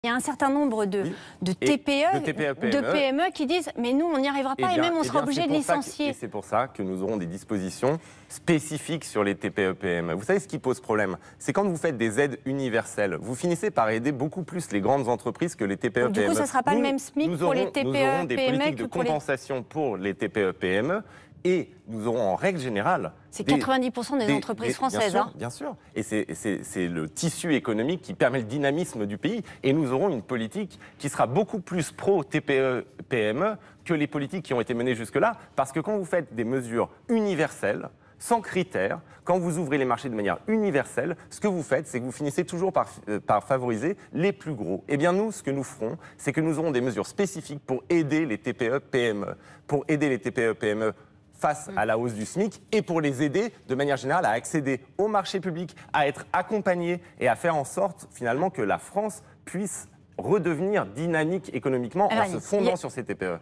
Il y a un certain nombre de TPE, de PME qui disent « mais nous, on n'y arrivera pas et même on sera obligé de licencier ». Et c'est pour ça que nous aurons des dispositions spécifiques sur les TPE-PME. Vous savez ce qui pose problème? C'est quand vous faites des aides universelles, vous finissez par aider beaucoup plus les grandes entreprises que les TPE-PME. Du coup, ça ne sera pas le même SMIC pour les TPE-PME. Nous aurons des politiques de compensation pour les TPE-PME. Et nous aurons en règle générale... C'est 90% des entreprises françaises. Bien sûr. Et c'est le tissu économique qui permet le dynamisme du pays. Et nous aurons une politique qui sera beaucoup plus pro-TPE-PME que les politiques qui ont été menées jusque-là. Parce que quand vous faites des mesures universelles, sans critères, quand vous ouvrez les marchés de manière universelle, ce que vous faites, c'est que vous finissez toujours par favoriser les plus gros. Eh bien nous, ce que nous ferons, c'est que nous aurons des mesures spécifiques pour aider les TPE-PME. Pour aider les TPE-PME face à la hausse du SMIC et pour les aider de manière générale à accéder au marché public, à être accompagnés et à faire en sorte finalement que la France puisse redevenir dynamique économiquement en se fondant sur ces TPE.